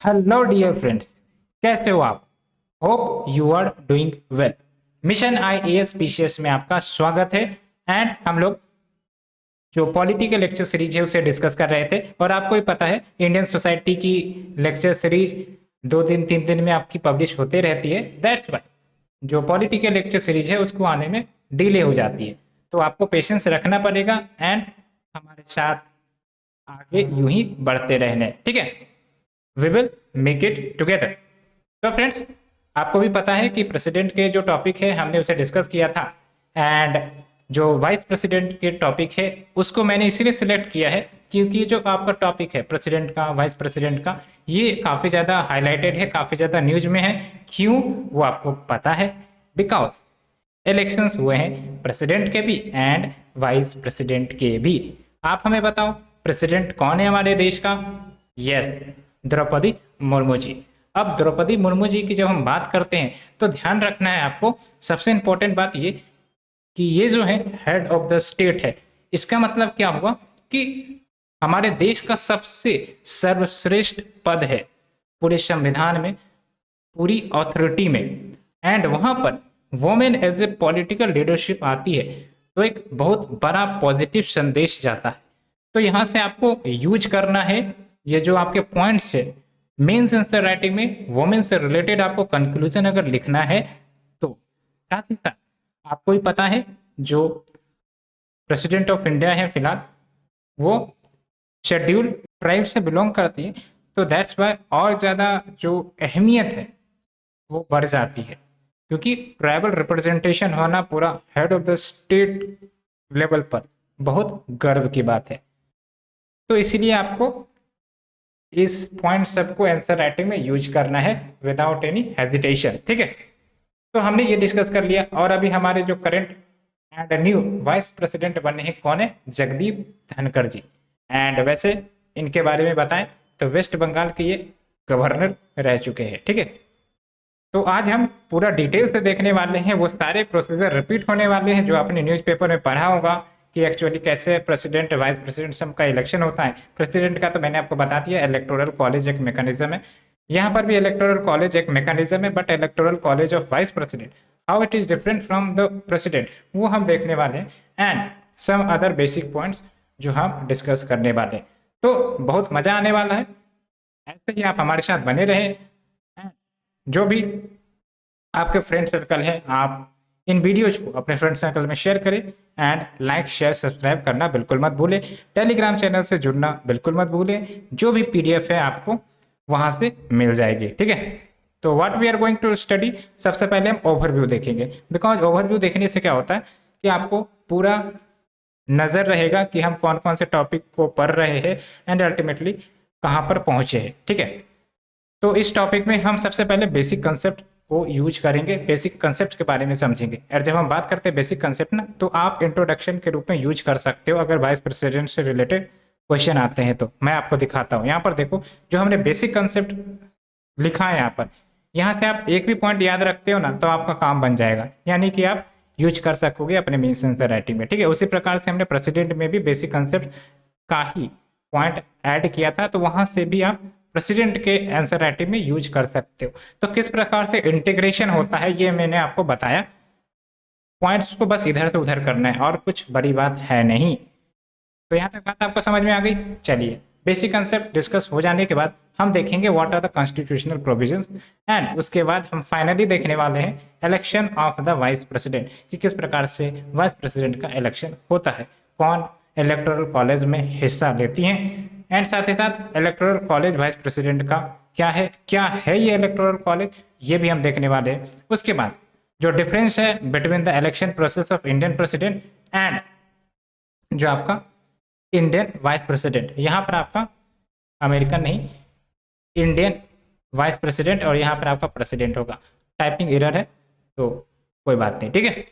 Hello dear friends, कैसे हो आप? Hope you are doing well. Mission IAS PCS में आपका स्वागत है। एंड हम लोग जो पॉलिटी के लेक्चर सीरीज है उसे डिस्कस कर रहे थे, और आपको ही पता है इंडियन सोसाइटी की लेक्चर सीरीज 2 दिन 3 दिन में आपकी पब्लिश होते रहती है। दैट्स वाई जो पॉलिटी के लेक्चर सीरीज है उसको आने में डिले हो जाती है, तो आपको पेशेंस रखना पड़ेगा एंड हमारे साथ आगे यूं ही बढ़ते रहने, ठीक है। We will make it together. तो फ्रेंड्स, आपको भी पता है कि प्रेसिडेंट के जो टॉपिक है हमने उसे डिस्कस किया था, एंड जो वाइस प्रेसिडेंट के टॉपिक है उसको मैंने इसीलिए सिलेक्ट किया है क्योंकि जो आपका टॉपिक है प्रेसिडेंट का, वाइस प्रेसिडेंट का, ये काफ़ी ज़्यादा हाईलाइटेड है, काफ़ी ज़्यादा न्यूज में है। क्यों, वो आपको पता है। बिकॉज इलेक्शंस हुए हैं प्रेसिडेंट के भी एंड वाइस प्रेसिडेंट के भी। आप हमें बताओ प्रेसिडेंट कौन है हमारे देश का? यस, द्रौपदी मुर्मू जी। अब द्रौपदी मुर्मू जी की जब हम बात करते हैं तो ध्यान रखना है आपको, सबसे इंपॉर्टेंट बात ये कि ये जो है हेड ऑफ द स्टेट है। इसका मतलब क्या हुआ कि हमारे देश का सबसे सर्वश्रेष्ठ पद है पूरे संविधान में, पूरी अथॉरिटी में, एंड वहां पर women as a political leadership आती है तो एक बहुत बड़ा पॉजिटिव संदेश जाता है। तो यहां से आपको यूज करना है ये जो आपके पॉइंट्स है। मेंस आंसर राइटिंग में वोमेन से रिलेटेड आपको कंक्लूजन अगर लिखना है तो साथ ही साथ आपको ही पता है जो प्रेसिडेंट ऑफ इंडिया है फिलहाल वो शेड्यूल ट्राइब से बिलोंग करती है, तो दैट्स वाई और ज़्यादा जो अहमियत है वो बढ़ जाती है, क्योंकि ट्राइबल रिप्रेजेंटेशन होना पूरा head of the state level पर बहुत गर्व की बात है। तो इसीलिए आपको इस पॉइंट सबको आंसर राइटिंग में यूज करना है विदाउट एनी हेजिटेशन, ठीक है। तो हमने ये डिस्कस कर लिया, और अभी हमारे जो current and new vice president बने हैं कौन है? जगदीप धनखड़ जी। एंड वैसे इनके बारे में बताएं तो वेस्ट बंगाल के ये गवर्नर रह चुके हैं, ठीक है। तो आज हम पूरा डिटेल से देखने वाले हैं, वो सारे प्रोसीजर रिपीट होने वाले हैं जो आपने न्यूज़पेपर में पढ़ा होगा कि एक्चुअली कैसे प्रेसिडेंट वाइस प्रेसिडेंट सब का इलेक्शन होता है। प्रेसिडेंट का तो मैंने आपको बता दिया, इलेक्टोरल कॉलेज एक मैकेनिज्म है, यहाँ पर भी इलेक्टोरल कॉलेज एक मैकेनिज्म है, but electoral college of vice president how it is different from the president वो हम देखने वाले हैं, and some other basic points जो हम डिस्कस करने वाले हैं। तो बहुत मजा आने वाला है, ऐसे ही आप हमारे साथ बने रहे। जो भी आपके फ्रेंड सर्कल है आप इन वीडियोज को अपने फ्रेंड सर्कल में शेयर करें, एंड लाइक शेयर सब्सक्राइब करना बिल्कुल मत भूलें। टेलीग्राम चैनल से जुड़ना बिल्कुल मत भूलें, जो भी पीडीएफ है आपको वहां से मिल जाएगी, ठीक है। तो what we are going to study, सबसे पहले हम ओवरव्यू देखेंगे, बिकॉज ओवरव्यू देखने से क्या होता है कि आपको पूरा नजर रहेगा कि हम कौन कौन से टॉपिक को पढ़ रहे हैं एंड अल्टीमेटली कहाँ पर पहुंचे हैं, ठीक है। तो इस टॉपिक में हम सबसे पहले बेसिक कंसेप्ट को यूज करेंगे, बेसिक कंसेप्ट के बारे में समझेंगे। और जब हम बात करते हैं बेसिक कंसेप्ट ना, तो आप इंट्रोडक्शन के रूप में यूज कर सकते हो अगर वाइस प्रेसिडेंट से रिलेटेड क्वेश्चन आते हैं तो। मैं आपको दिखाता हूँ, यहाँ पर देखो जो हमने बेसिक कंसेप्ट लिखा है यहाँ पर, यहाँ से आप एक भी पॉइंट याद रखते हो ना तो आपका काम बन जाएगा, यानी कि आप यूज कर सकोगे अपने मेंस आंसर राइटिंग में, ठीक है। उसी प्रकार से हमने प्रेसिडेंट में भी बेसिक कंसेप्ट का ही पॉइंट ऐड किया था, तो वहां से भी आप प्रेसिडेंट के आंसर राइटिंग में यूज कर सकते हो। तो किस प्रकार से इंटीग्रेशन होता है ये मैंने आपको बताया, पॉइंट्स को बस इधर से उधर करना है और कुछ बड़ी बात है नहीं। तो यहाँ तक बात आपको समझ में आ गई। चलिए, बेसिक कंसेप्ट डिस्कस हो जाने के बाद हम देखेंगे what are the constitutional provisions, and उसके बाद हम फाइनली देखने वाले हैं election of the vice president, कि किस प्रकार से वाइस प्रेसिडेंट का इलेक्शन होता है, कौन इलेक्टोरल कॉलेज में हिस्सा लेती हैं, एंड साथ ही साथ इलेक्टोरल कॉलेज वाइस प्रेसिडेंट का क्या है ये इलेक्टोरल कॉलेज, ये भी हम देखने वाले हैं। उसके बाद जो डिफरेंस है between the election process of Indian president and जो आपका इंडियन वाइस प्रेसिडेंट, यहाँ पर आपका अमेरिकन नहीं इंडियन वाइस प्रेसिडेंट, और यहाँ पर आपका प्रेसिडेंट होगा। टाइपिंग एरर है तो कोई बात नहीं, ठीक है।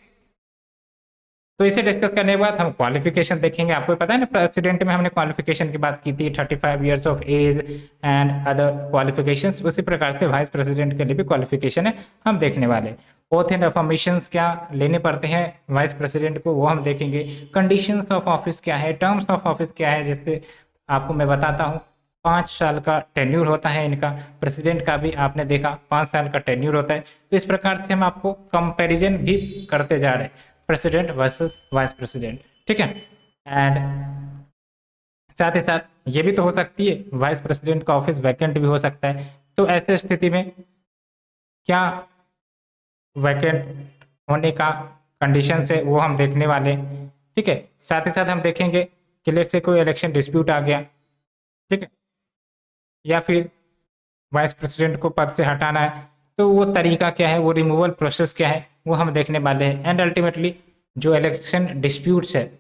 तो इसे डिस्कस करने के बाद हम क्वालिफिकेशन देखेंगे। आपको पता है ना प्रेसिडेंट में हमने क्वालिफिकेशन की बात की थी, 35 years of age and other qualifications, उसी प्रकार से वाइस प्रेसिडेंट के लिए भी क्वालिफिकेशन है, हम देखने वाले। ओथ एंड अफर्मेशंस क्या लेने पड़ते हैं वाइस प्रेसिडेंट को, वो हम देखेंगे। कंडीशंस ऑफ ऑफिस क्या है, टर्म्स ऑफ ऑफिस क्या है, जैसे आपको मैं बताता हूँ। 5 साल का टेन्यूर होता है इनका। प्रेसिडेंट का भी आपने देखा 5 साल का टेन्यूर होता है। तो इस प्रकार से हम आपको कंपैरिजन भी करते जा रहे हैं, प्रेसिडेंट वर्सेस वाइस प्रेसिडेंट, ठीक है। एंड साथ ही साथ ये भी तो हो सकती है वाइस प्रेसिडेंट का ऑफिस वैकेंट भी हो सकता है। तो ऐसे स्थिति में क्या वैकेंट होने का कंडीशन है वो हम देखने वाले हैं, ठीक है। साथ ही साथ हम देखेंगे कि लेट से कोई इलेक्शन डिस्प्यूट आ गया, ठीक है, या फिर वाइस प्रेसिडेंट को पद से हटाना है, तो वो तरीका क्या है, वो रिमूवल प्रोसेस क्या है, वो हम देखने वाले हैं। एंड अल्टीमेटली जो इलेक्शन डिस्प्यूट्स है,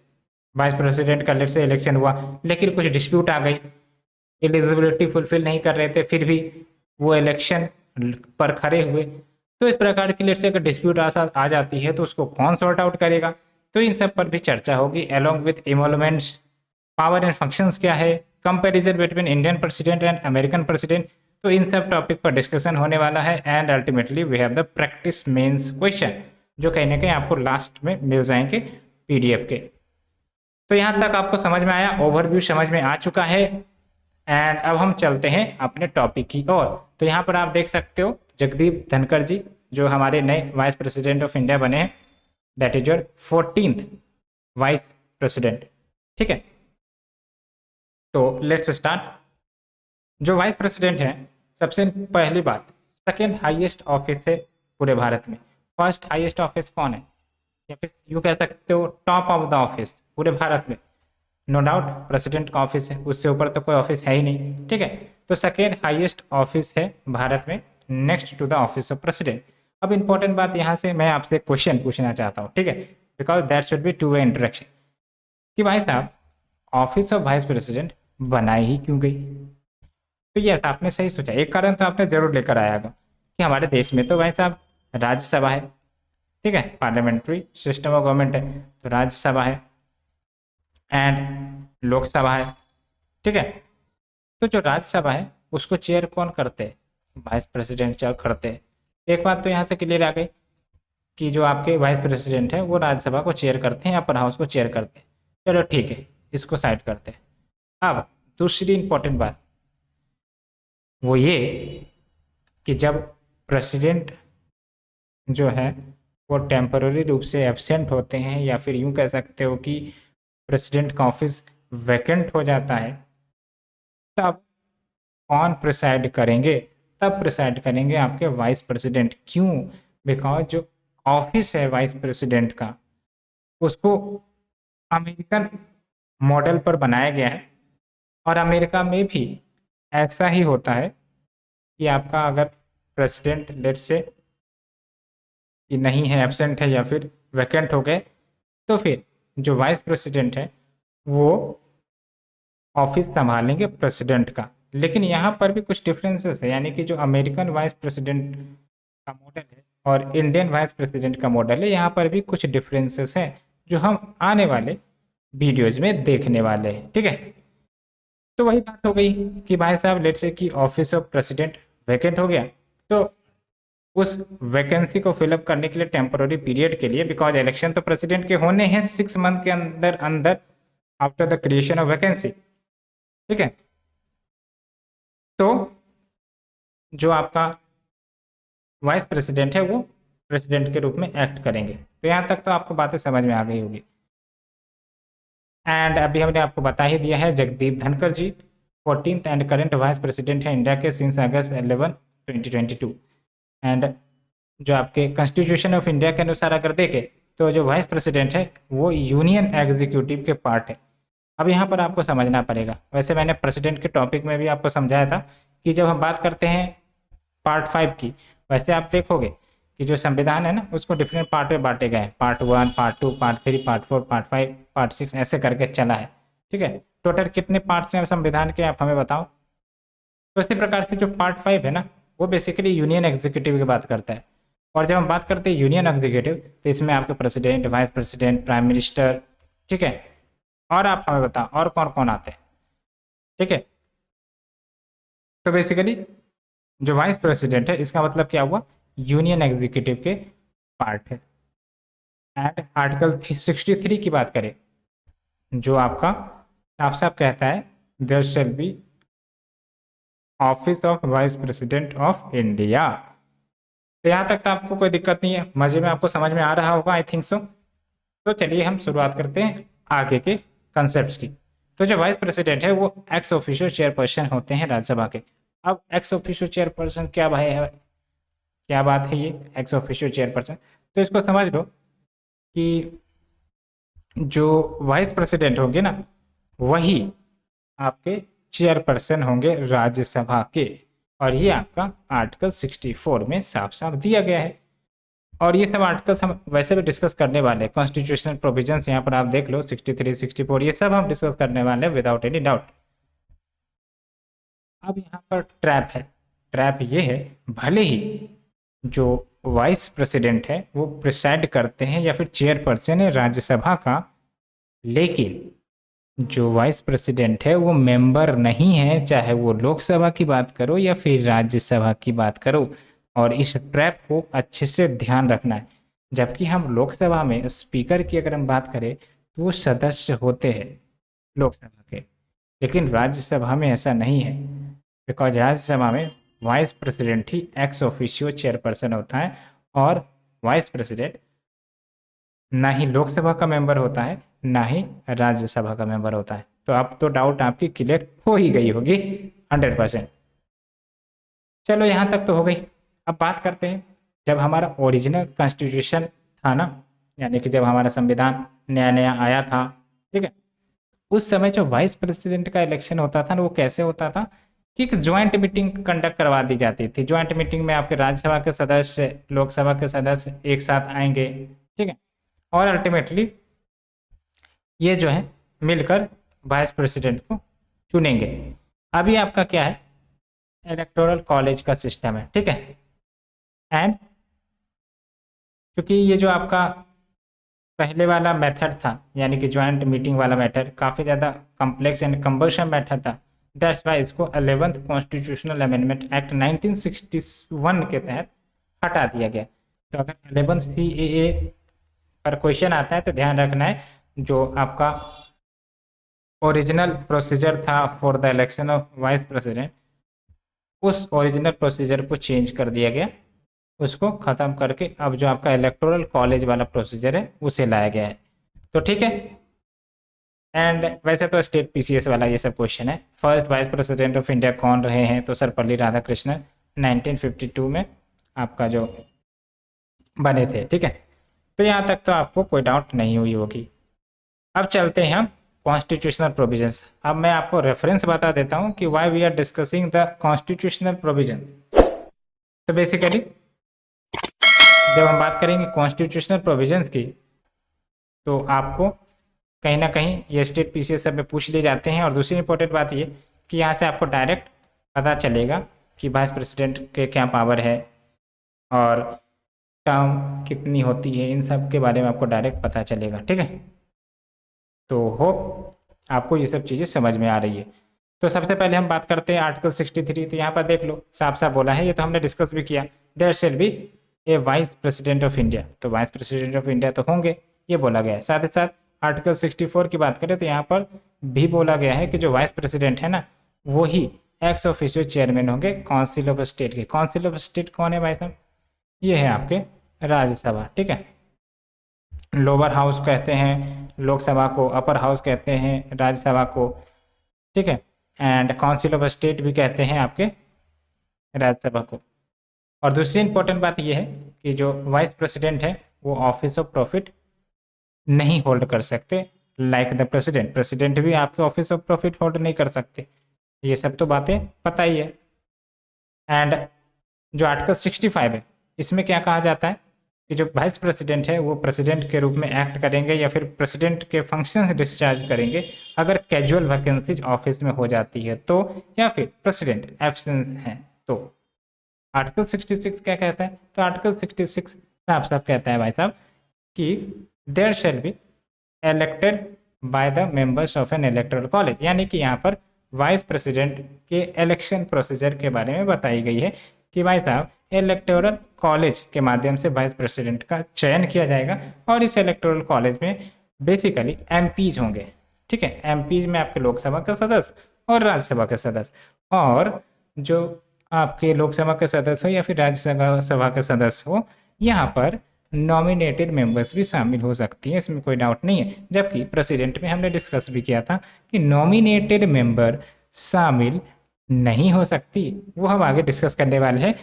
वाइस प्रेसिडेंट का लेट से इलेक्शन हुआ लेकिन कुछ डिस्प्यूट आ गई, एलिजिबिलिटी फुलफिल नहीं कर रहे थे, फिर भी वो इलेक्शन पर खड़े हुए, तो इस प्रकार की लेट से अगर डिस्प्यूट आ जाती है तो उसको कौन सॉर्ट आउट करेगा, तो इन सब पर भी चर्चा होगी। Along with emoluments, power and functions क्या है, comparison between Indian president and American president, तो इन सब टॉपिक पर डिस्कशन होने वाला है। And ultimately we have the practice mains question, जो कहीं ना कहीं आपको लास्ट में मिल जाएंगे पीडीएफ के। तो यहाँ तक आपको समझ में आया, ओवरव्यू समझ में आ चुका है। एंड अब हम चलते हैं अपने टॉपिक की ओर। तो यहाँ पर आप देख सकते हो जगदीप धनखड़ जी जो हमारे नए वाइस प्रेसिडेंट ऑफ इंडिया बने हैं, that is your 14th vice president, ठीक है। तो लेट्स स्टार्ट। जो वाइस प्रेसिडेंट है, सबसे पहली बात, सेकेंड हाईएस्ट ऑफिस है पूरे भारत में। फर्स्ट हाईएस्ट ऑफिस कौन है, या फिर यू कह सकते हो टॉप ऑफ द ऑफिस पूरे भारत में, नो डाउट प्रेसिडेंट का ऑफिस है, उससे ऊपर तो कोई ऑफिस है ही नहीं, ठीक है। तो सेकेंड हाईएस्ट ऑफिस है भारत में, next to the office of president. अब इंपॉर्टेंट बात यहाँ से मैं आपसे क्वेश्चन पूछना चाहता हूँ, ठीक है, because that should be two way interaction, कि भाई साहब ऑफिस ऑफ वाइस प्रेसिडेंट बनाई ही क्यों गई। तो यस, आपने सही सोचा, एक कारण तो आपने जरूर लेकर आया होगा कि हमारे देश में तो भाई साहब राज्यसभा है, ठीक है, पार्लियामेंट्री सिस्टम ऑफ गवर्नमेंट है, तो राज्यसभा है एंड लोकसभा है, ठीक है। तो जो राज्यसभा है उसको चेयर कौन करते हैं, वाइस प्रेसिडेंट चेयर करते हैं। एक बात तो यहाँ से क्लियर आ गई कि जो आपके वाइस प्रेसिडेंट है वो राज्यसभा को चेयर करते हैं या अपर हाउस को चेयर करते हैं, चलो ठीक है, इसको साइड करते हैं। अब दूसरी इंपॉर्टेंट बात वो ये कि जब प्रेसिडेंट जो है वो टेम्पररी रूप से एब्सेंट होते हैं, या फिर यूं कह सकते हो कि प्रेसिडेंट का ऑफिस वैकेंट हो जाता है, तब कौन प्रिसाइड करेंगे, तब प्रिसाइड करेंगे आपके वाइस प्रेसिडेंट। क्यों, बिकॉज जो ऑफिस है वाइस प्रेसिडेंट का उसको अमेरिकन मॉडल पर बनाया गया है, और अमेरिका में भी ऐसा ही होता है कि आपका अगर प्रेसिडेंट लेट से कि नहीं है, एब्सेंट है या फिर वैकेंट हो गए, तो फिर जो वाइस प्रेसिडेंट है वो ऑफिस संभालेंगे प्रेसिडेंट का। लेकिन यहाँ पर भी कुछ डिफरेंसेस है, यानी कि जो अमेरिकन वाइस प्रेसिडेंट का मॉडल है और इंडियन वाइस प्रेसिडेंट का मॉडल है, यहाँ पर भी कुछ डिफरेंसेस हैं जो हम आने वाले वीडियोज में देखने वाले हैं, ठीक है। तो वही बात हो गई कि भाई साहब लेट से कि ऑफिस ऑफ प्रेसिडेंट वैकेंट हो गया, तो उस वैकेंसी को फिलअप करने के लिए टेम्पोररी पीरियड के लिए, बिकॉज इलेक्शन तो प्रेसिडेंट के होने हैं 6 मंथ के अंदर अंदर after the creation of vacancy, ठीक है। तो जो आपका वाइस प्रेसिडेंट है वो प्रेसिडेंट के रूप में एक्ट करेंगे। तो यहाँ तक तो आपको बातें समझ में आ गई होगी। एंड अभी हमने आपको बता ही दिया है, जगदीप धनखड़ जी 14th and current vice president है इंडिया के सिंस अगस्त 11, 2022। एंड जो आपके कॉन्स्टिट्यूशन ऑफ इंडिया के अनुसार अगर देखें तो जो वाइस प्रेसिडेंट है वो यूनियन एग्जीक्यूटिव के पार्ट है। अब यहाँ पर आपको समझना पड़ेगा, वैसे मैंने प्रेसिडेंट के टॉपिक में भी आपको समझाया था कि जब हम बात करते हैं पार्ट 5 की, वैसे आप देखोगे कि जो संविधान है ना उसको डिफरेंट पार्ट में बांटे गए हैं, part 1, part 2, part 3, part 4, part 5, part 6, ऐसे करके चला है, ठीक है। टोटल कितने पार्ट्स हैं संविधान के, आप हमें बताओ। तो इसी प्रकार से जो पार्ट 5 है ना वो बेसिकली यूनियन एग्जीक्यूटिव की बात करता है। और जब हम बात करते हैं यूनियन एग्जीक्यूटिव तो इसमें आपके president, vice president, prime minister, ठीक है, और आप हमें बताओ और कौन कौन आते हैं, ठीक है। तो बेसिकली जो वाइस प्रेसिडेंट है इसका मतलब क्या हुआ, यूनियन एग्जीक्यूटिव के पार्ट है। एंड आर्टिकल 63 की बात करें जो आपका साफ साफ कहता है there shall be office of vice president of India. तो यहाँ तक तो आपको कोई दिक्कत नहीं है, मजे में आपको समझ में आ रहा होगा, आई थिंक सो। तो चलिए हम शुरुआत करते हैं आगे के कंसेप्ट की। तो जो वाइस प्रेसिडेंट है वो एक्स ऑफिशियो चेयरपर्सन होते हैं राज्यसभा के। अब एक्स ऑफिशियो चेयरपर्सन क्या भाई है, क्या बात है ये एक्स ऑफिशियो चेयरपर्सन? तो इसको समझ लो कि जो वाइस प्रेसिडेंट होंगे ना, वही आपके चेयरपर्सन होंगे राज्यसभा के। और ये आपका आर्टिकल 64 में साफ साफ दिया गया है। और ये सब आर्टिकल्स हम वैसे भी डिस्कस करने वाले हैं, कॉन्स्टिट्यूशनल प्रोविजंस यहाँ पर आप देख लो 63, 64, ये सब हम डिस्कस करने वाले हैं विदाउट एनी डाउट। अब यहाँ पर ट्रैप है, ट्रैप ये है, भले ही जो वाइस प्रेसिडेंट है वो प्रिसाइड करते हैं या फिर चेयरपर्सन है राज्यसभा का, लेकिन जो वाइस प्रेसिडेंट है वो मेंबर नहीं है, चाहे वो लोकसभा की बात करो या फिर राज्यसभा की बात करो। और इस ट्रैप को अच्छे से ध्यान रखना है। जबकि हम लोकसभा में स्पीकर की अगर हम बात करें तो वो सदस्य होते हैं लोकसभा के, लेकिन राज्यसभा में ऐसा नहीं है। बिकॉज राज्यसभा में वाइस प्रेसिडेंट ही एक्स ऑफिशियो चेयरपर्सन होता है, और वाइस प्रेसिडेंट ना ही लोकसभा का मेंबर होता है ना ही राज्यसभा का मेंबर होता है। तो अब तो डाउट आपकी क्लियर हो ही गई होगी 100%। चलो यहाँ तक तो हो गई। अब बात करते हैं जब हमारा ओरिजिनल कॉन्स्टिट्यूशन था ना, यानी कि जब हमारा संविधान नया नया आया था, ठीक है, उस समय जो वाइस प्रेसिडेंट का इलेक्शन होता था ना, वो कैसे होता था कि एक ज्वाइंट मीटिंग कंडक्ट करवा दी जाती थी। ज्वाइंट मीटिंग में आपके राज्यसभा के सदस्य, लोकसभा के सदस्य एक साथ आएंगे, ठीक है, और अल्टीमेटली ये जो है मिलकर वाइस प्रेसिडेंट को चुनेंगे। अभी आपका क्या है, इलेक्टोरल कॉलेज का सिस्टम है, ठीक है। एंड क्योंकि ये जो आपका पहले वाला मेथड था, यानी कि ज्वाइंट मीटिंग वाला मेथड काफ़ी ज़्यादा कॉम्प्लेक्स एंड कम्बर्सम मेथड था, दैट्स वाई इसको 11th कॉन्स्टिट्यूशनल अमेंडमेंट एक्ट 1961 के तहत हटा दिया गया। तो अगर 11th CAA पर क्वेश्चन आता है तो ध्यान रखना है, जो आपका ओरिजिनल प्रोसीजर था for the election of vice president, उस ओरिजिनल प्रोसीजर को चेंज कर दिया गया, उसको ख़त्म करके अब जो आपका इलेक्टोरल कॉलेज वाला प्रोसीजर है उसे लाया गया है। तो ठीक है। एंड वैसे तो स्टेट PCS वाला ये सब क्वेश्चन है। First vice president of India कौन रहे हैं, तो सर्वपल्ली राधाकृष्णन 1952 में आपका जो बने थे, ठीक है। तो यहाँ तक तो आपको कोई डाउट नहीं हुई होगी। अब चलते हैं हम कॉन्स्टिट्यूशनल प्रोविजंस। अब मैं आपको रेफरेंस बता देता हूँ कि why we are discussing the constitutional provision. तो बेसिकली जब हम बात करेंगे कॉन्स्टिट्यूशनल प्रोविजंस की, तो आपको कहीं ना कहीं ये स्टेट PCS सब में पूछ लिए जाते हैं। और दूसरी इंपॉर्टेंट बात ये कि यहाँ से आपको डायरेक्ट पता चलेगा कि वाइस प्रेसिडेंट के क्या पावर है और टर्म कितनी होती है, इन सब के बारे में आपको डायरेक्ट पता चलेगा, ठीक है। तो होप आपको ये सब चीज़ें समझ में आ रही है। तो सबसे पहले हम बात करते हैं आर्टिकल 63। तो यहाँ पर देख लो, साफ साफ बोला है, ये तो हमने डिस्कस भी किया, there shall be a vice president of India. तो वाइस प्रेसिडेंट ऑफ इंडिया तो होंगे, ये बोला गया है। साथ ही साथ आर्टिकल 64 की बात करें तो यहाँ पर भी बोला गया है कि जो वाइस प्रेसिडेंट है ना, वो ही एक्स ऑफिशियो चेयरमैन होंगे काउंसिल ऑफ स्टेट के। काउंसिल ऑफ स्टेट कौन है भाई साहब? ये है आपके राज्यसभा, ठीक है। लोअर हाउस कहते हैं लोकसभा को, अपर हाउस कहते हैं राज्यसभा को, ठीक है। एंड काउंसिल ऑफ स्टेट भी कहते हैं आपके राज्यसभा को। और दूसरी इंपॉर्टेंट बात यह है कि जो वाइस प्रेसिडेंट है वो ऑफिस ऑफ प्रॉफिट नहीं होल्ड कर सकते, लाइक द प्रेसिडेंट। प्रेसिडेंट भी आपके ऑफिस ऑफ प्रॉफिट होल्ड नहीं कर सकते, ये सब तो बातें पता ही है। एंड जो आर्टिकल 65 है, इसमें क्या कहा जाता है कि जो वाइस प्रेसिडेंट है वो प्रेसिडेंट के रूप में एक्ट करेंगे या फिर प्रेसिडेंट के फंक्शंस डिस्चार्ज करेंगे अगर कैजुअल वैकेंसीज ऑफिस में हो जाती है तो, या फिर प्रेसिडेंट एब्सेंस है तो। आर्टिकल 66 क्या कहता है? तो आर्टिकल 66 साफ साफ कहता है भाई साहब कि there shall be elected by the members of an electoral college, यानी कि यहाँ पर वाइस प्रेसिडेंट के इलेक्शन प्रोसीजर के बारे में बताई गई है कि भाई साहब इलेक्टोरल कॉलेज के माध्यम से वाइस प्रेसिडेंट का चयन किया जाएगा। और इस इलेक्टोरल कॉलेज में बेसिकली MPs होंगे, ठीक है। MPs में आपके लोकसभा के सदस्य और राज्यसभा के सदस्य, और जो आपके लोकसभा के सदस्य हो या फिर राज्यसभा सभा के सदस्य हो, यहाँ पर नॉमिनेटेड मेंबर्स भी शामिल हो सकती हैं, इसमें कोई डाउट नहीं है। जबकि प्रेसिडेंट में हमने डिस्कस भी किया था कि नॉमिनेटेड मेंबर शामिल नहीं हो सकती, वो हम आगे डिस्कस करने वाले हैं।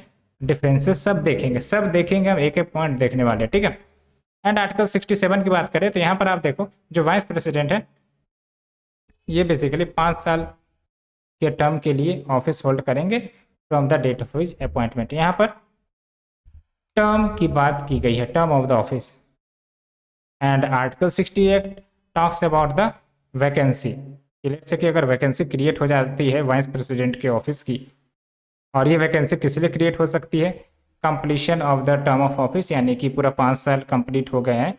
डिफरेंसेस सब देखेंगे हम, एक एक पॉइंट देखने वाले हैं, ठीक है। एंड आर्टिकल 67 की बात करें तो यहाँ पर आप देखो, जो वाइस प्रेसिडेंट है ये बेसिकली 5 साल के टर्म के लिए ऑफिस होल्ड करेंगे from the date of his appointment. यहाँ पर टर्म की बात की गई है, term of the office. And article 68 talks about the vacancy. जैसे कि अगर वैकेंसी क्रिएट हो जाती है वाइस प्रेसिडेंट के ऑफिस की, और ये वैकेंसी किस लिए क्रिएट हो सकती है, completion of the term of office, यानी कि पूरा 5 साल कंप्लीट हो गए हैं,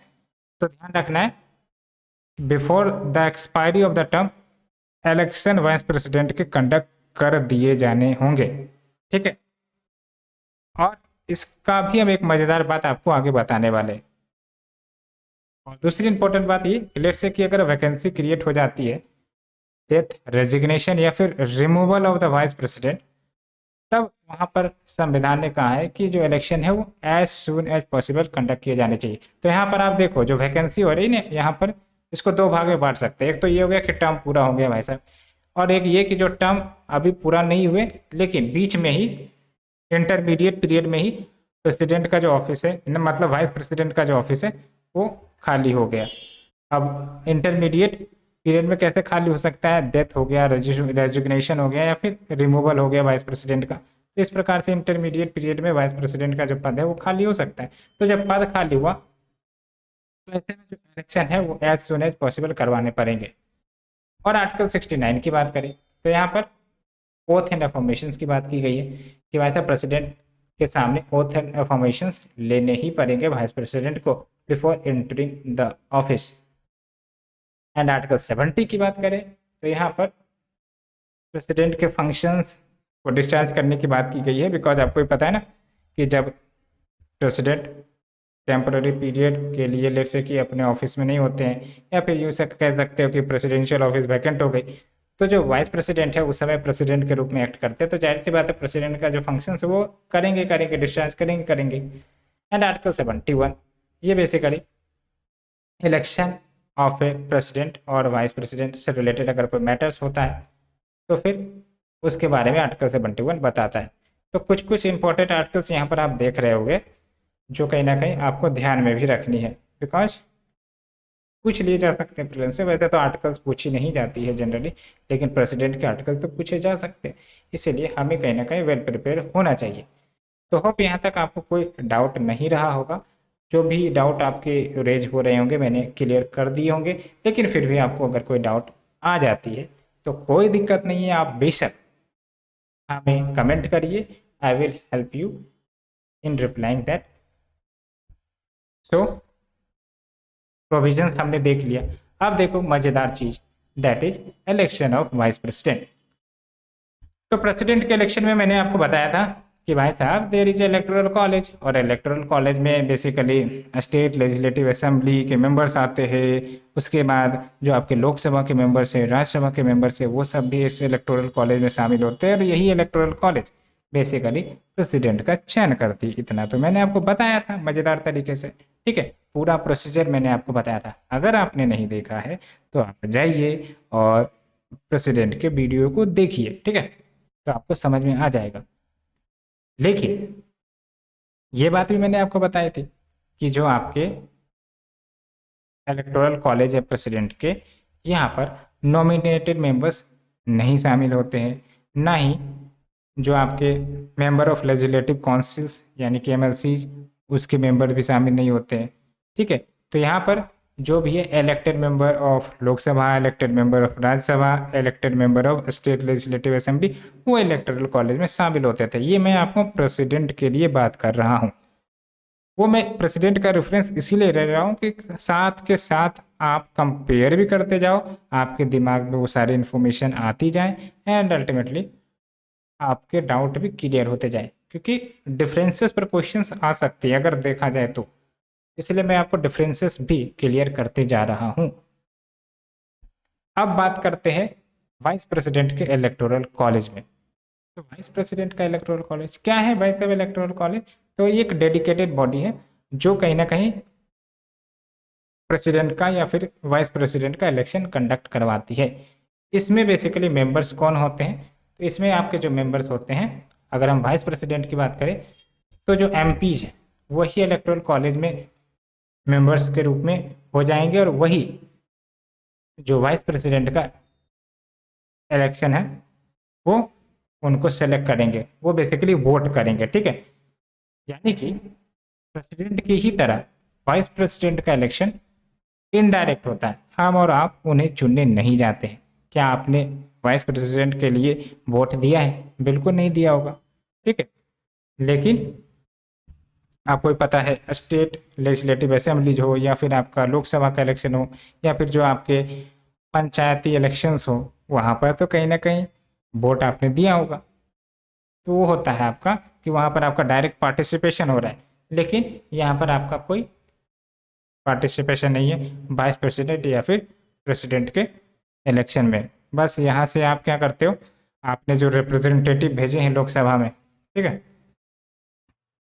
तो ध्यान रखना है before the expiry of the term election vice president के कंडक्ट कर दिए जाने होंगे, ठीक है। और इसका भी हम एक मजेदार बात आपको आगे बताने वाले हैं। और दूसरी इंपॉर्टेंट बात ये, लेट्स से कि अगर वैकेंसी क्रिएट हो जाती है, डेथ, रेजिग्नेशन या फिर removal of the vice president, तब वहां पर संविधान ने कहा है कि जो इलेक्शन है वो as soon as possible conduct किए जाने चाहिए। तो यहाँ पर आप देखो, जो वैकेंसी हो रही है ना, यहाँ पर इसको दो भाग में बांट सकते हैं। एक तो ये हो गया कि टर्म पूरा हो गया भाई साहब, और एक ये कि जो टर्म अभी पूरा नहीं हुए लेकिन बीच में ही इंटरमीडिएट पीरियड में ही प्रेसिडेंट का जो ऑफिस है, मतलब वाइस प्रेसिडेंट का जो ऑफिस है वो खाली हो गया। अब इंटरमीडिएट पीरियड में कैसे खाली हो सकता है, डेथ हो गया, रेजिग्नेशन हो गया या फिर रिमूवल हो गया वाइस प्रेसिडेंट का, तो इस प्रकार से इंटरमीडिएट पीरियड में वाइस प्रेसिडेंट का जो पद है वो खाली हो सकता है। तो जब पद खाली हुआ तो ऐसे में जो इलेक्शन है वो एज सुन एज पॉसिबल करवाने पड़ेंगे। और आर्टिकल 69 की बात करें तो यहाँ पर ओथ एंड अफर्मेशन की बात की गई है कि वाइस प्रेसिडेंट के सामने ओथ एंड अफर्मेशन लेने ही पड़ेंगे वाइस प्रेसिडेंट को before entering the office. And article 70 की बात करें तो यहाँ पर प्रेसिडेंट के फंक्शंस को डिस्चार्ज करने की बात की गई है, बिकॉज आपको ही पता है ना कि जब प्रेसिडेंट टेम्पररी पीरियड के लिए लेट से कि अपने ऑफिस में नहीं होते हैं, या फिर यूँ से कह सकते हो कि प्रेसिडेंशियल ऑफिस वैकेंट हो गई, तो जो वाइस प्रेसिडेंट है उस समय प्रेसिडेंट के रूप में एक्ट करते हैं, तो जाहिर सी बात है प्रेसिडेंट का जो फंक्शन है वो करेंगे, डिस्चार्ज करेंगे। एंड आर्टिकल 71 ये basically election of A president और वाइस प्रेसिडेंट से रिलेटेड अगर कोई मैटर्स होता है तो फिर उसके बारे में आर्टिकल 71 बताता है। तो कुछ इंपॉर्टेंट आर्टिकल्स यहाँ पर आप देख रहे होंगे जो कहीं ना कहीं आपको ध्यान में भी रखनी है, बिकॉज पूछ लिए जा सकते हैं प्रीलिम्स से। वैसे तो आर्टिकल्स पूछी नहीं जाती है जनरली, लेकिन प्रेसिडेंट के आर्टिकल्स तो पूछे जा सकते हैं, इसीलिए हमें कहीं ना कहीं वेल प्रिपेयर होना चाहिए। तो होप यहाँ तक आपको कोई डाउट नहीं रहा होगा। जो भी डाउट आपके रेज हो रहे होंगे मैंने क्लियर कर दिए होंगे, लेकिन फिर भी आपको अगर कोई डाउट आ जाती है तो कोई दिक्कत नहीं है, आप बेशक हमें कमेंट करिए, I will help you in replying that. So provisions हमने देख लिया, अब देखो मजेदार चीज, that is election of vice president. तो प्रेसिडेंट के इलेक्शन में मैंने आपको बताया था कि भाई साहब देयर इज इलेक्टोरल कॉलेज, और इलेक्टोरल कॉलेज में बेसिकली स्टेट लेजिस्लेटिव असेंबली के मेंबर्स आते हैं, उसके बाद जो आपके लोकसभा के मेंबर्स है, राज्यसभा के मेंबर्स है, वो सब भी इस इलेक्टोरल कॉलेज में शामिल होते हैं, और यही इलेक्टोरल कॉलेज बेसिकली प्रेसिडेंट का चयन करती। इतना तो मैंने आपको बताया था मजेदार तरीके से, ठीक है। पूरा प्रोसीजर मैंने आपको बताया था, अगर आपने नहीं देखा है तो आप जाइए और प्रेसिडेंट के वीडियो को देखिए, ठीक है, तो आपको समझ में आ जाएगा। लेकिन ये बात भी मैंने आपको बताई थी कि जो आपके इलेक्टोरल कॉलेज है प्रेसिडेंट के, यहाँ पर नॉमिनेटेड मेंबर्स नहीं शामिल होते हैं, ना ही जो आपके मेंबर ऑफ लेजिस्लेटिव काउंसिल्स यानी कि एमएलसी उसके मेंबर भी शामिल नहीं होते हैं, ठीक है। तो यहाँ पर जो भी है elected member of Lok Sabha, elected member of Rajya Sabha, elected member of state legislative assembly, वो इलेक्टोरल कॉलेज में शामिल होते थे। ये मैं आपको प्रेसिडेंट के लिए बात कर रहा हूँ, वो मैं प्रेसिडेंट का रेफरेंस इसीलिए ले रहा हूँ कि साथ के साथ आप कंपेयर भी करते जाओ, आपके दिमाग में वो सारी इन्फॉर्मेशन आती जाए, एंड अल्टीमेटली आपके डाउट भी क्लियर होते जाए, क्योंकि डिफरेंसेस पर क्वेश्चंस आ सकती है अगर देखा जाए तो, इसलिए मैं आपको डिफरेंसेस भी क्लियर करते जा रहा हूं। अब बात करते हैं वाइस प्रेसिडेंट के इलेक्टोरल कॉलेज में। तो वाइस प्रेसिडेंट का इलेक्टोरल कॉलेज क्या है भाई साहब? इलेक्टोरल कॉलेज तो ये एक डेडिकेटेड बॉडी है जो कहीं ना कहीं प्रेसिडेंट का या फिर वाइस प्रेसिडेंट का इलेक्शन कंडक्ट करवाती है। इसमें बेसिकली मेंबर्स कौन होते हैं? तो इसमें आपके जो मेंबर्स होते हैं, अगर हम वाइस प्रेसिडेंट की बात करें तो जो एमपीज हैं वही इलेक्टोरल कॉलेज में मेंबर्स के रूप में हो जाएंगे, और वही जो वाइस प्रेसिडेंट का इलेक्शन है वो उनको सेलेक्ट करेंगे, वो बेसिकली वोट करेंगे। ठीक है, यानी कि प्रेसिडेंट की ही तरह वाइस प्रेसिडेंट का इलेक्शन इनडायरेक्ट होता है, हम और आप उन्हें चुनने नहीं जाते हैं। क्या आपने वाइस प्रेसिडेंट के लिए वोट दिया है? बिल्कुल नहीं दिया होगा। ठीक है, लेकिन आपको भी पता है स्टेट लेजिस्लेटिव असेंबली हो या फिर आपका लोकसभा का इलेक्शन हो या फिर जो आपके पंचायती इलेक्शंस हो, वहाँ पर तो कहीं ना कहीं वोट आपने दिया होगा। तो वो होता है आपका कि वहाँ पर आपका डायरेक्ट पार्टिसिपेशन हो रहा है, लेकिन यहाँ पर आपका कोई पार्टिसिपेशन नहीं है वाइस प्रेसिडेंट या फिर प्रेसिडेंट के इलेक्शन में। बस यहाँ से आप क्या करते हो, आपने जो रिप्रेजेंटेटिव भेजे हैं लोकसभा में, ठीक है,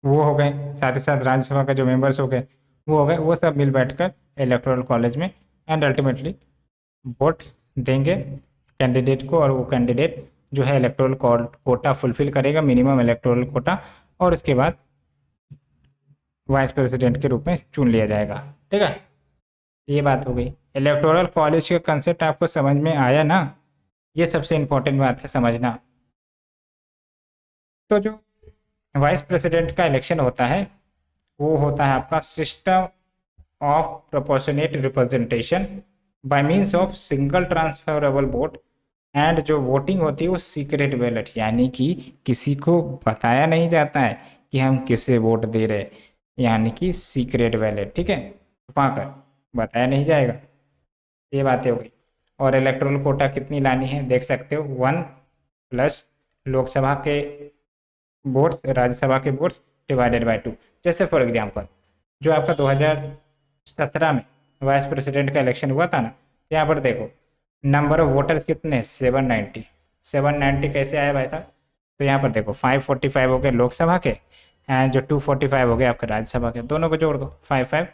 वो हो गए, साथ ही साथ राज्यसभा का जो मेंबर्स हो गए वो हो गए, वो सब मिल बैठकर इलेक्टोरल कॉलेज में एंड अल्टीमेटली वोट देंगे कैंडिडेट को, और वो कैंडिडेट जो है इलेक्टोरल कोटा फुलफिल करेगा, मिनिमम इलेक्टोरल कोटा, और उसके बाद वाइस प्रेसिडेंट के रूप में चुन लिया जाएगा। ठीक है, ये बात हो गई। इलेक्टोरल कॉलेज का कंसेप्ट आपको समझ में आया ना? ये सबसे इंपॉर्टेंट बात है समझना। तो जो वाइस प्रेसिडेंट का इलेक्शन होता है वो होता है आपका system of proportionate representation by means of single transferable vote, and जो वोटिंग होती है वो सीक्रेट बैलेट, यानी कि किसी को बताया नहीं जाता है कि हम किसे वोट दे रहे हैं, यानी कि सीक्रेट बैलेट। ठीक है, छुपा कर बताया नहीं जाएगा। ये बातें हो गई। और इलेक्टोरल कोटा कितनी लानी है देख सकते हो, 1 प्लस लोकसभा के वोट्स, राज्यसभा के वोट्स डिवाइडेड बाय 2। जैसे फॉर एग्जांपल जो आपका 2017 में वाइस प्रेसिडेंट का इलेक्शन हुआ था ना, यहाँ पर देखो नंबर ऑफ वोटर्स कितने, 790। 790 कैसे आया भाई साहब? तो यहाँ पर देखो 545 हो गए लोकसभा के, एंड जो 245 हो गए आपके राज्यसभा के, दोनों को जोड़ दो, 5 5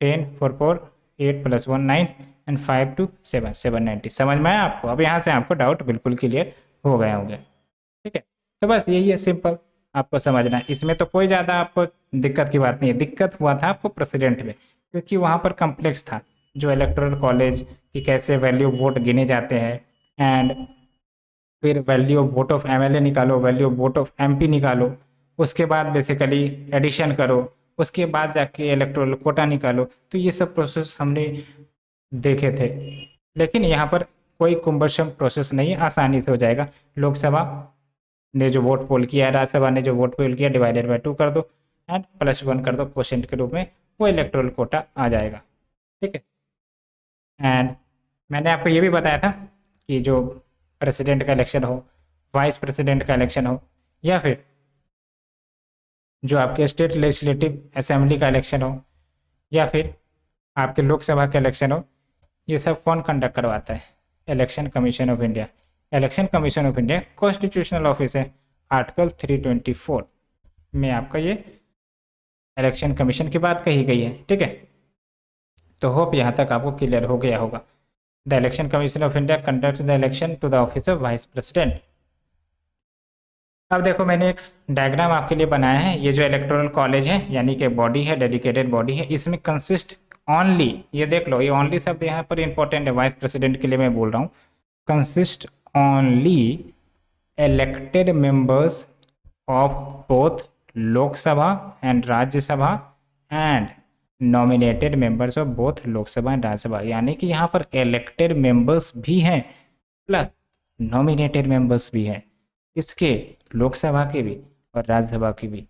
10 4 4 8 + 1 9 एंड 5 2 7 790। समझ में आया आपको? अब यहाँ से आपको डाउट बिल्कुल क्लियर हो गए होंगे। ठीक है, तो बस यही है, सिंपल आपको समझना है। इसमें तो कोई ज़्यादा आपको दिक्कत की बात नहीं है। दिक्कत हुआ था आपको प्रेसिडेंट में, क्योंकि वहाँ पर कम्प्लेक्स था जो इलेक्टोरल कॉलेज की कैसे वैल्यू वोट गिने जाते हैं, एंड फिर value of vote of MLA निकालो, value of vote of MP निकालो, उसके बाद बेसिकली एडिशन करो, उसके बाद जाके इलेक्टोरल कोटा निकालो। तो ये सब प्रोसेस हमने देखे थे, लेकिन यहाँ पर कोई कुंभरशम प्रोसेस नहीं है, आसानी से हो जाएगा। लोकसभा ने जो वोट पोल किया है, राज्यसभा ने जो वोट पोल किया, डिवाइडेड बाय 2 कर दो एंड +1 कर दो क्वोशेंट के रूप में, वो इलेक्टोरल कोटा आ जाएगा। ठीक है, एंड मैंने आपको ये भी बताया था कि जो प्रेसिडेंट का इलेक्शन हो, वाइस प्रेसिडेंट का इलेक्शन हो, या फिर जो आपके स्टेट लेजिस्लेटिव असेंबली का इलेक्शन हो, या फिर आपके लोकसभा का इलेक्शन हो, ये सब कौन कंडक्ट करवाता है? Election commission of India. Election commission of India constitutional office है, आर्टिकल 324 में आपका ये इलेक्शन कमीशन की बात कही गई है। ठीक है, तो होप यहाँ तक आपको क्लियर हो गया होगा। The election commission of India conduct the election to the office of vice president. अब देखो मैंने एक डायग्राम आपके लिए बनाया है। ये जो इलेक्टोरल कॉलेज है यानी कि बॉडी है, डेडिकेटेड बॉडी है, इसमें कंसिस्ट ओनली, ये देख लो, ये ओनली शब्द यहाँ पर इंपॉर्टेंट है, वाइस प्रेसिडेंट के लिए मैं बोल रहा हूँ, consist only elected members of both Lok Sabha and Rajya Sabha and nominated members of both Lok Sabha and Rajya Sabha, यानी कि यहाँ पर इलेक्टेड मेंबर्स भी हैं प्लस नॉमिनेटेड मेंबर्स भी हैं, इसके लोकसभा के भी और राज्यसभा की भी।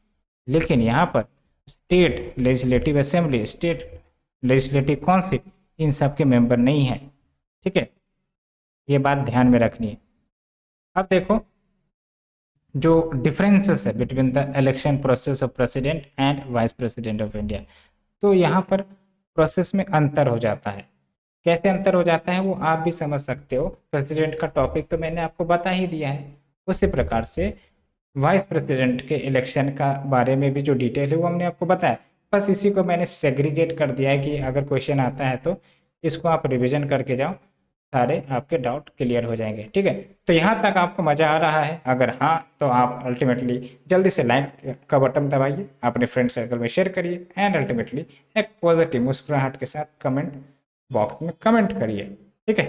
लेकिन यहाँ पर state legislative assembly, state legislative council, इन सब के मेंबर नहीं हैं। ठीक है, ये बात ध्यान में रखनी है। अब देखो जो डिफरेंसेस है between the election process of president and vice president of India, तो यहाँ पर प्रोसेस में अंतर हो जाता है। कैसे अंतर हो जाता है वो आप भी समझ सकते हो। प्रेसिडेंट का टॉपिक तो मैंने आपको बता ही दिया है, उसी प्रकार से वाइस प्रेसिडेंट के इलेक्शन का बारे में भी जो डिटेल है वो हमने आपको बताया। बस इसी को मैंने सेग्रीगेट कर दिया है कि अगर क्वेश्चन आता है तो इसको आप रिवीजन करके जाओ, सारे आपके डाउट क्लियर हो जाएंगे। ठीक है, तो यहाँ तक आपको मज़ा आ रहा है? अगर हाँ तो आप अल्टीमेटली जल्दी से लाइक का बटन दबाइए, अपने फ्रेंड सर्कल में शेयर करिए एंड अल्टीमेटली एक पॉजिटिव मुस्कुराहट के साथ कमेंट बॉक्स में कमेंट करिए। ठीक है,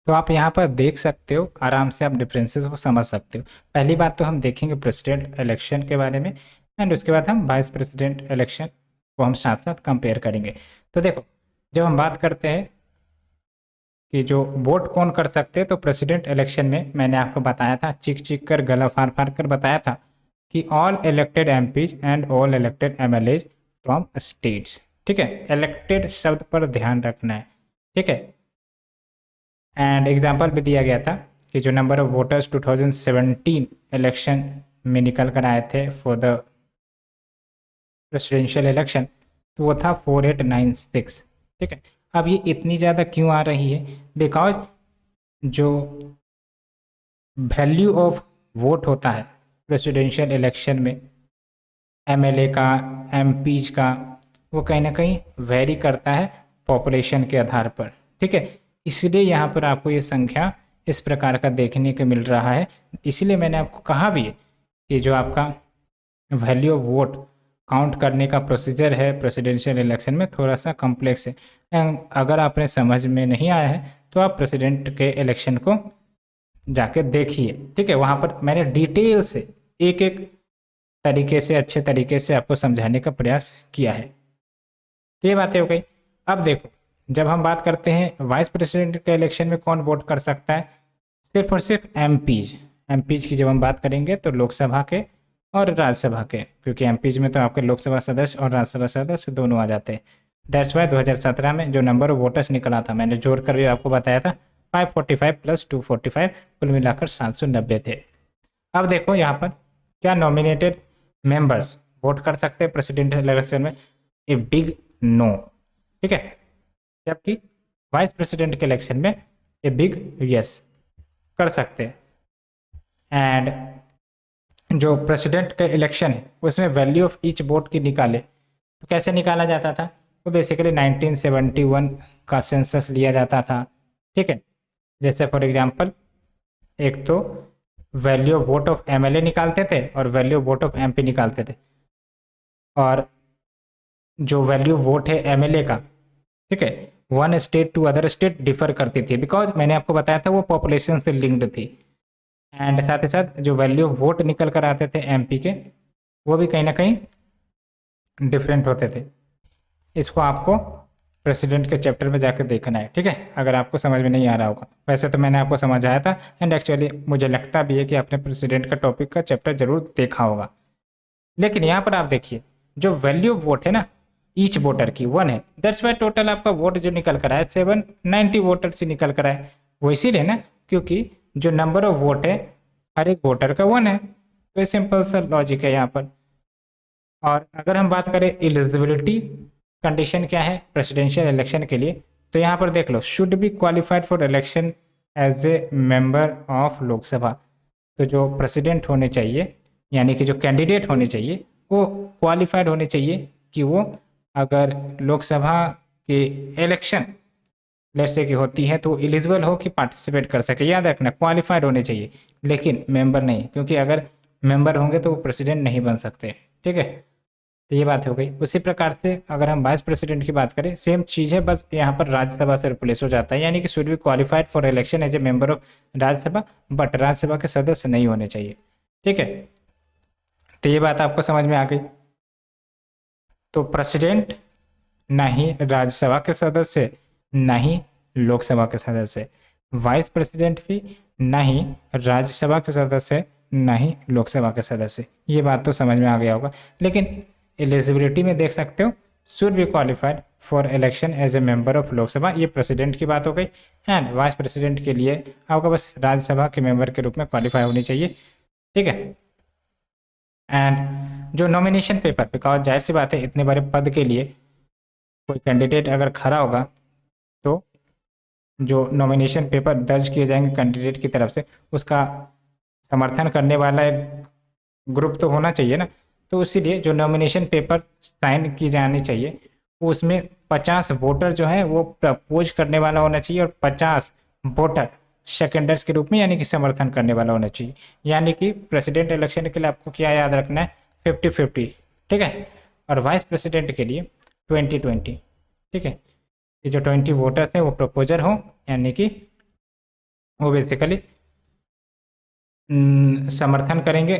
तो आप यहाँ पर देख सकते हो, आराम से आप डिफरेंसेस को समझ सकते हो। पहली बात तो हम देखेंगे प्रेसिडेंट इलेक्शन के बारे में एंड उसके बाद हम वाइस प्रेसिडेंट इलेक्शन को हम साथ साथ कंपेयर करेंगे। तो देखो, जब हम बात करते हैं कि जो वोट कौन कर सकते हैं, तो प्रेसिडेंट इलेक्शन में मैंने आपको बताया था, चिक चिक कर गला फाड़ फाड़ कर बताया था कि all elected MPs and all elected MLAs from states. ठीक है, इलेक्टेड शब्द पर ध्यान रखना है। ठीक है, एंड एग्जाम्पल भी दिया गया था कि जो नंबर ऑफ वोटर्स 2017 इलेक्शन में निकल कर आए थे फॉर द प्रेसिडेंशियल इलेक्शन, तो वो था 4896। ठीक है, अब ये इतनी ज़्यादा क्यों आ रही है? बिकॉज जो वैल्यू ऑफ वोट होता है प्रेसिडेंशियल इलेक्शन में, एमएलए का, एमपीज का, वो कहीं ना कहीं वेरी करता है पॉपुलेशन के आधार पर। ठीक है, इसलिए यहाँ पर आपको ये संख्या इस प्रकार का देखने को मिल रहा है। इसलिए मैंने आपको कहा भी है कि जो आपका वैल्यू ऑफ वोट काउंट करने का प्रोसीजर है प्रेसिडेंशियल इलेक्शन में, थोड़ा सा कॉम्प्लेक्स है। अगर आपने समझ में नहीं आया है तो आप प्रेसिडेंट के इलेक्शन को जाके देखिए। ठीक है, वहाँ पर मैंने डिटेल से एक एक तरीके से, अच्छे तरीके से आपको समझाने का प्रयास किया है। तो ये बातें हो गई। अब देखो, जब हम बात करते हैं वाइस प्रेसिडेंट के इलेक्शन में कौन वोट कर सकता है, सिर्फ और सिर्फ एमपीज की जब हम बात करेंगे तो लोकसभा के और राज्यसभा के, क्योंकि एमपीज में तो आपके लोकसभा सदस्य और राज्यसभा सदस्य दोनों आ जाते हैं। दैट्स वाई 2017 में जो नंबर ऑफ वोटर्स निकला था, मैंने जोड़ कर भी आपको बताया था, 545 प्लस 245, कुल मिलाकर 790 थे। अब देखो यहाँ पर क्या नॉमिनेटेड मेंबर्स वोट कर सकते हैं प्रेसिडेंशियल इलेक्शन में? A big no. ठीक है, जबकि वाइस प्रेसिडेंट के इलेक्शन में ए बिग यस कर सकते हैं। एंड जो प्रेसिडेंट का इलेक्शन है उसमें वैल्यू ऑफ ईच वोट की निकाले तो कैसे निकाला जाता था? वो बेसिकली 1971 का सेंसस लिया जाता था। ठीक है, जैसे फॉर एग्जांपल एक तो value of vote of MLA निकालते थे और value of vote of MP निकालते थे। और जो वैल्यू वोट है एमएलए का, ठीक है, one state to other state differ करती थी, बिकॉज मैंने आपको बताया था वो पॉपुलेशन से लिंक्ड थी। एंड साथ ही साथ जो वैल्यू वोट निकल कर आते थे एमपी के, वो भी कहीं ना कहीं डिफरेंट होते थे। इसको आपको प्रेसिडेंट के चैप्टर में जाकर देखना है। ठीक है, अगर आपको समझ में नहीं आ रहा होगा, वैसे तो मैंने आपको समझाया था एंड एक्चुअली मुझे लगता भी है कि आपने प्रेसिडेंट का टॉपिक का चैप्टर जरूर देखा होगा। लेकिन यहाँ पर आप देखिए, जो वैल्यू वोट है ना ईच वोटर की 1 है, दैट्स वाई टोटल आपका वोट जो निकल कर आया 790 वोटर से निकल कर आए। वो इसीलिए ना क्योंकि जो नंबर ऑफ वोट है हर एक वोटर का 1 है। तो ये सिंपल सा लॉजिक है यहाँ पर। और अगर हम बात करें एलिजिबिलिटी कंडीशन क्या है प्रेसिडेंशियल इलेक्शन के लिए, तो यहाँ पर देख लो, should be qualified for election as a member of Lok Sabha. तो जो प्रेसिडेंट होने चाहिए, यानी कि जो कैंडिडेट होने चाहिए, वो क्वालिफाइड होने चाहिए कि वो अगर लोकसभा के इलेक्शन लेट्स से की होती है तो एलिजिबल हो कि पार्टिसिपेट कर सके। याद रखना, क्वालिफाइड होने चाहिए, लेकिन मेंबर नहीं, क्योंकि अगर मेंबर होंगे तो वो प्रेसिडेंट नहीं बन सकते। ठीक है, तो ये बात हो गई। उसी प्रकार से अगर हम वाइस प्रेसिडेंट की बात करें, सेम चीज़ है, बस यहाँ पर राज्यसभा से रिप्लेस हो जाता है, यानी कि should be qualified for election as a member of Rajya Sabha, but Rajya Sabha के सदस्य नहीं होने चाहिए। ठीक है, तो ये बात आपको समझ में आ गई। तो प्रेसिडेंट ना ही राज्यसभा के सदस्य, ना ही लोकसभा के सदस्य, वाइस प्रेसिडेंट भी ना ही राज्यसभा के सदस्य, ना ही लोकसभा के सदस्य। ये बात तो समझ में आ गया होगा। लेकिन एलिजिबिलिटी में देख सकते हो, should be qualified for election as a member of Lok Sabha, ये प्रेसिडेंट की बात हो गई। एंड वाइस प्रेसिडेंट के लिए आपका बस राज्यसभा के मेंबर के रूप में क्वालिफाई होनी चाहिए। ठीक है, एंड जो नॉमिनेशन पेपर, बिकॉज जाहिर सी बात है इतने बड़े पद के लिए कोई कैंडिडेट अगर खड़ा होगा तो जो नॉमिनेशन पेपर दर्ज किए जाएंगे कैंडिडेट की तरफ से, उसका समर्थन करने वाला एक ग्रुप तो होना चाहिए ना। तो इसीलिए जो नॉमिनेशन पेपर साइन की जानी चाहिए, वो उसमें 50 वोटर जो है वो प्रपोज करने वाला होना चाहिए और 50 वोटर सेकेंडर्स के रूप में यानी कि समर्थन करने वाला होना चाहिए। यानी कि प्रेसिडेंट इलेक्शन के लिए आपको क्या याद रखना है, 50-50, ठीक है। और वाइस प्रेसिडेंट के लिए 20-20, ठीक है। ये जो 20 वोटर्स हैं वो प्रपोजर हों, यानी कि वो बेसिकली समर्थन करेंगे,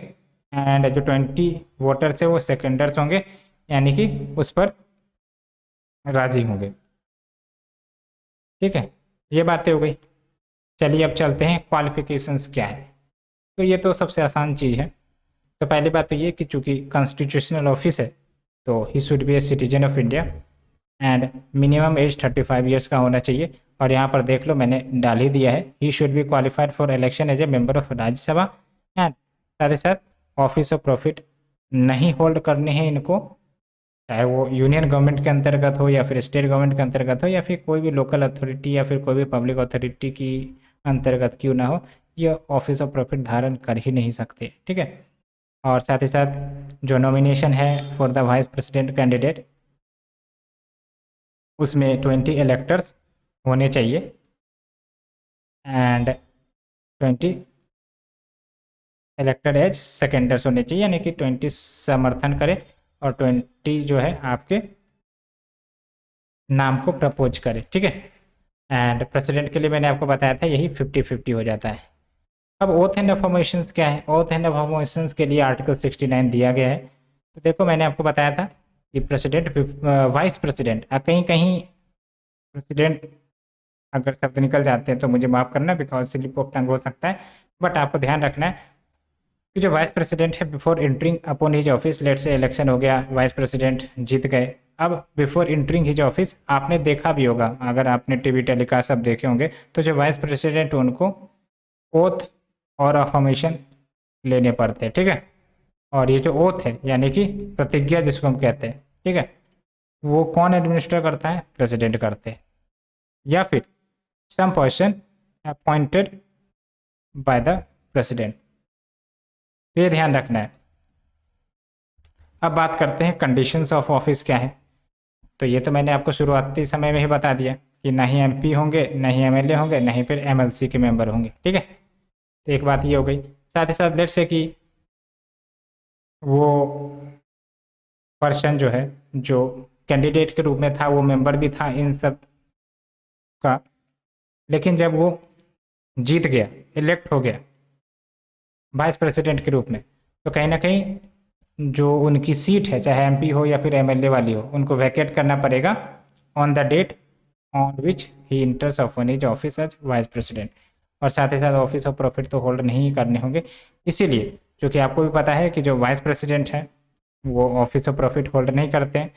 एंड जो 20 वोटर्स है वो सेकेंडर्स होंगे, यानी कि उस पर राजी होंगे, ठीक है। ये बातें हो गई। चलिए अब चलते हैं क्वालिफिकेशंस क्या है। तो ये तो सबसे आसान चीज़ है। तो पहली बात तो ये कि चूंकि कॉन्स्टिट्यूशनल ऑफिस है तो ही should B a citizen of India and minimum age 35 years का होना चाहिए। और यहाँ पर देख लो मैंने डाल ही दिया है, he should be qualified for election as a member of Rajya Sabha and साथ ही साथ ऑफिस ऑफ प्रॉफिट नहीं होल्ड करने हैं इनको, चाहे वो यूनियन गवर्नमेंट के अंतर्गत हो या फिर स्टेट गवर्नमेंट के अंतर्गत हो या फिर कोई भी लोकल अथॉरिटी या फिर कोई भी पब्लिक अथॉरिटी की अंतर्गत क्यों ना हो, ये ऑफिस ऑफ प्रॉफिट धारण कर ही नहीं सकते, ठीक है। और साथ ही साथ जो नॉमिनेशन है for the vice president candidate, उसमें 20 इलेक्टर्स होने चाहिए एंड 20 इलेक्टेड एज सेकेंडर्स होने चाहिए, यानी कि 20 समर्थन करें और 20 जो है आपके नाम को प्रपोज करें, ठीक है। एंड प्रेसिडेंट के लिए मैंने आपको बताया था यही 50-50 हो जाता है। अब ओथ एंड अफर्मेशंस क्या है, ओथ एंड अफर्मेशंस के लिए आर्टिकल 69 दिया गया है। तो देखो मैंने आपको बताया था कि प्रेसिडेंट वाइस प्रेसिडेंट, कहीं कहीं प्रेसिडेंट अगर शब्द निकल जाते हैं तो मुझे माफ़ करना, बिकॉज स्लिप ऑफ टंग हो सकता है। बट आपको ध्यान रखना है कि जो वाइस प्रेसिडेंट है before entering upon his office, late से इलेक्शन हो गया, वाइस प्रेसिडेंट जीत गए, अब बिफोर एंटरिंग हिज ऑफिस आपने देखा भी होगा, अगर आपने टीवी टेलीकास्ट सब देखे होंगे, तो जो वाइस प्रेसिडेंट उनको ओथ और अफर्मेशन लेने पड़ते हैं, ठीक है। और ये जो ओथ है यानी कि प्रतिज्ञा जिसको हम कहते हैं, ठीक है, वो कौन एडमिनिस्टर करता है, प्रेसिडेंट करते हैं या फिर some person appointed by the president. तो ये ध्यान रखना है। अब बात करते हैं कंडीशंस ऑफ ऑफिस क्या है। तो ये तो मैंने आपको शुरुआती समय में ही बता दिया कि ना ही एमपी होंगे, ना ही एमएलए होंगे, ना ही फिर एमएलसी के मेंबर होंगे, ठीक है। तो एक बात ये हो गई। साथ ही साथ लेट से कि वो पर्सन जो है जो कैंडिडेट के रूप में था वो मेंबर भी था इन सब का, लेकिन जब वो जीत गया, इलेक्ट हो गया वाइस प्रेसिडेंट के रूप में, तो कहीं ना कहीं जो उनकी सीट है चाहे एमपी हो या फिर एमएलए वाली हो, उनको वैकेट करना पड़ेगा on the date on which he enters upon his office as vice president. और साथ ही साथ ऑफिस ऑफ प्रॉफिट तो होल्ड नहीं करने होंगे, इसीलिए क्योंकि आपको भी पता है कि जो वाइस प्रेसिडेंट है वो ऑफिस ऑफ प्रॉफिट होल्ड नहीं करते हैं,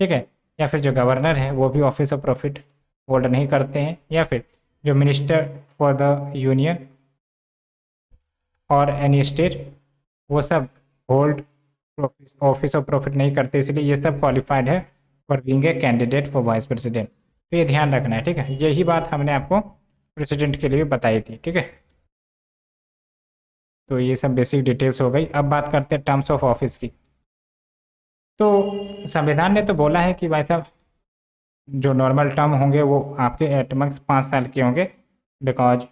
ठीक है। या फिर जो गवर्नर है वो भी ऑफिस ऑफ प्रॉफिट होल्ड नहीं करते हैं, या फिर जो मिनिस्टर फॉर द यूनियन और एनी स्टेट वो सब होल्ड ऑफिस ऑफ प्रॉफिट नहीं करते, इसलिए ये सब क्वालिफाइड है for being a candidate for vice president. तो ये ध्यान रखना है, ठीक है। यही बात हमने आपको प्रेसिडेंट के लिए बताई थी, ठीक है। तो ये सब बेसिक डिटेल्स हो गई। अब बात करते हैं टर्म्स ऑफ ऑफिस की। तो संविधान ने तो बोला है कि भाई साहब जो नॉर्मल टर्म होंगे वो आपके एटमक्स 5 साल के होंगे, बिकॉज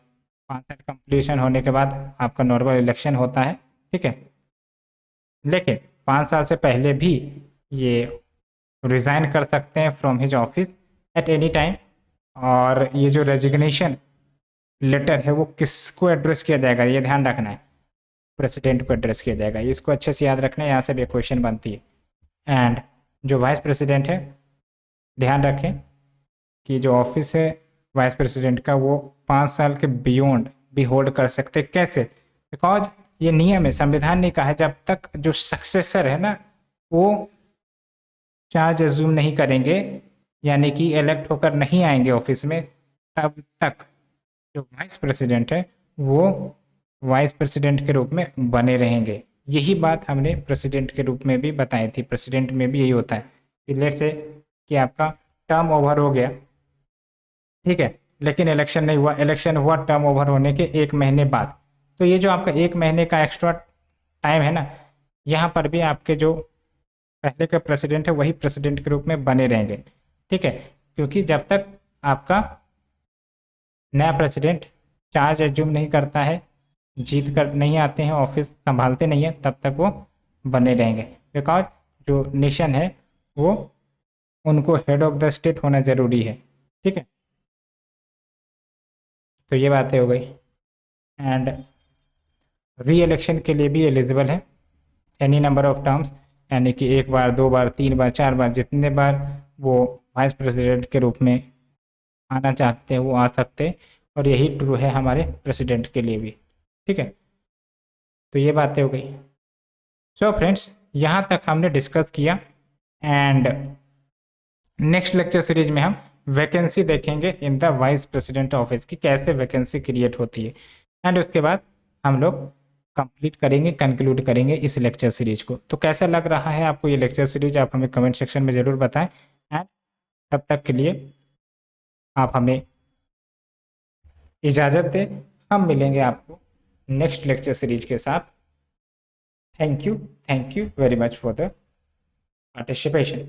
5 साल कंप्लीशन होने के बाद आपका नॉर्मल इलेक्शन होता है, ठीक है। लेकिन 5 साल से पहले भी ये रिज़ाइन कर सकते हैं from his office at any time. और ये जो रेजिग्नेशन लेटर है वो किसको एड्रेस किया जाएगा, ये ध्यान रखना है, प्रेसिडेंट को एड्रेस किया जाएगा। इसको अच्छे से याद रखना है, यहाँ से भी क्वेश्चन बनती है। एंड जो वाइस प्रेसिडेंट है, ध्यान रखें कि जो ऑफिस है वाइस प्रेसिडेंट का वो 5 साल के बियॉन्ड भी होल्ड कर सकते। कैसे, बिकॉज ये नियम है, संविधान ने कहा है जब तक जो सक्सेसर है ना वो चार्ज एज्यूम नहीं करेंगे, यानी कि इलेक्ट होकर नहीं आएंगे ऑफिस में, तब तक जो वाइस प्रेसिडेंट है वो वाइस प्रेसिडेंट के रूप में बने रहेंगे। यही बात हमने प्रेसिडेंट के रूप में भी बताई थी। प्रेसिडेंट में भी यही होता है कि लेट से कि आपका टर्म ओवर हो गया, ठीक है, लेकिन इलेक्शन नहीं हुआ। इलेक्शन हुआ टर्म ओवर होने के 1 महीने बाद। तो ये जो आपका 1 महीने का एक्स्ट्रा टाइम है ना, यहाँ पर भी आपके जो पहले का प्रेसिडेंट है वही प्रेसिडेंट के रूप में बने रहेंगे, ठीक है। क्योंकि जब तक आपका नया प्रेसिडेंट चार्ज एज्यूम नहीं करता है, जीत कर नहीं आते हैं, ऑफिस संभालते नहीं हैं, तब तक वो बने रहेंगे। बिकॉज जो नेशन है वो उनको हेड ऑफ द स्टेट होना ज़रूरी है, ठीक है। तो ये बातें हो गई। एंड री इलेक्शन के लिए भी एलिजिबल है एनी नंबर ऑफ टर्म्स, यानी कि 1 बार 2 बार 3 बार 4 बार जितने बार वो वाइस प्रेसिडेंट के रूप में आना चाहते हैं वो आ सकते हैं। और यही ट्रू है हमारे प्रेसिडेंट के लिए भी, ठीक है। तो ये बातें हो गई। सो फ्रेंड्स, यहाँ तक हमने डिस्कस किया। एंड नेक्स्ट लेक्चर सीरीज में हम वैकेंसी देखेंगे in the vice president office की, कैसे वैकेंसी क्रिएट होती है। एंड उसके बाद हम लोग कंप्लीट करेंगे, कंक्लूड करेंगे इस लेक्चर सीरीज को। तो कैसा लग रहा है आपको ये लेक्चर सीरीज, आप हमें कमेंट सेक्शन में ज़रूर बताएं। एंड तब तक के लिए आप हमें इजाज़त दें, हम मिलेंगे आपको नेक्स्ट लेक्चर सीरीज के साथ। Thank you very much for the participation.